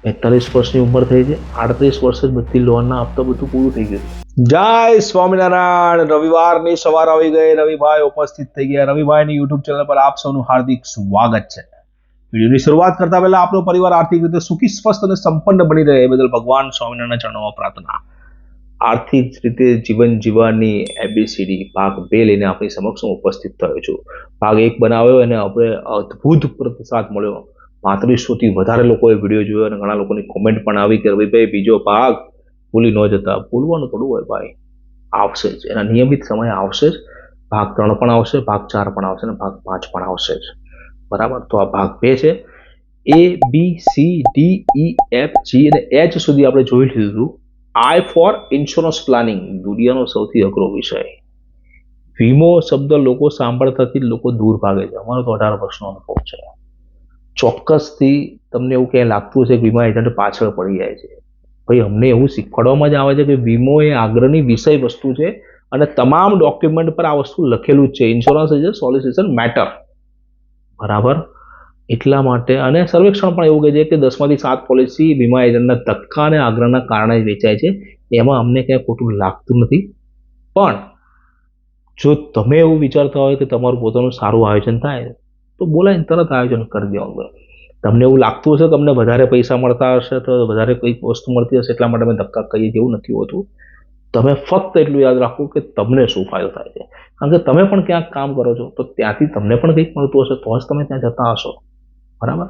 45 વર્ષની ઉંમર થઈ છે, 38 વર્ષે જ બધી લોનના હપ્તા બધું પૂરું થઈ ગયું. જય સ્વામિનારાયણ. રવિવારની સવાર આવી ગઈ. રવિભાઈ ઉપસ્થિત થઈ ગયા. રવિભાઈની યુટ્યુબ ચેનલ પર આપ સૌનું હાર્દિક સ્વાગત છે. વિડીયોની શરૂઆત કરતા પહેલા આપણો પરિવાર આર્થિક રીતે સુખી, સ્વસ્થ અને સંપન્ન બની રહે એ બદલ ભગવાન સ્વામિનારાયણના ચરણોમાં પ્રાર્થના. આર્થિક રીતે જીવન જીવવાની ABCD ભાગ 2 લઈને આપણી સમક્ષ હું ઉપસ્થિત થયો છું. ભાગ 1 બનાવ્યો અને આપણે અદ્ભુત પ્રતિસાદ મળ્યો. 3500થી વધારે લોકોએ વિડીયો જોયો અને ઘણા લોકોની કોમેન્ટ પણ આવી કે રવિભાઈ બીજો ભાગ ભૂલી ન જતા. ભૂલવાનું થોડું હોય ભાઈ, આવશે જ, એના નિયમિત સમય આવશે જ. ભાગ 3 પણ આવશે, ભાગ 4 પણ આવશે અને ભાગ 5 પણ આવશે જ. બરાબર, તો આ ભાગ 2 છે. ABCDEFG અને H સુધી આપણે જોઈ લીધું. I ફોર ઇન્સ્યોરન્સ પ્લાનિંગ, દુનિયાનો સૌથી અઘરો વિષય. વીમો શબ્દ લોકો સાંભળતાથી લોકો દૂર ભાગે છે. અમારો તો 18 વર્ષનો અનુભવ છે. ચોક્કસથી તમને એવું ક્યાંય લાગતું હશે કે વીમા એજન્ટ પાછળ પડી જાય છે. ભાઈ, અમને એવું શીખવાડવામાં જ આવે છે કે વીમો એ આગ્રહની વિષય વસ્તુ છે અને તમામ ડોક્યુમેન્ટ પર આ વસ્તુ લખેલું જ છે. Insurance is a solicitation matter. બરાબર, એટલા માટે. અને સર્વેક્ષણ પણ એવું કહે છે કે 10માંથી 7 પોલિસી વીમા એજન્ટના ધક્કા અને આગ્રહના કારણે જ વેચાય છે. એમાં અમને ક્યાંય ખોટું લાગતું નથી. પણ જો તમે એવું વિચારતા હોય કે તમારું પોતાનું સારું આયોજન થાય તો બોલાઈને તરત આયોજન કરી દેવાનું. તમને એવું લાગતું હશે કે તમને વધારે પૈસા મળતા હશે તો વધારે કંઈક વસ્તુ મળતી હશે એટલા માટે અમે ધક્કા કહીએ, જેવું નથી હોતું. તમે ફક્ત એટલું યાદ રાખો કે તમને શું ફાયદો થાય છે. કારણ કે તમે પણ ક્યાંક કામ કરો છો તો ત્યાંથી તમને પણ કંઈક મળતું હશે તો જ તમે ત્યાં જતા હશો. બરાબર,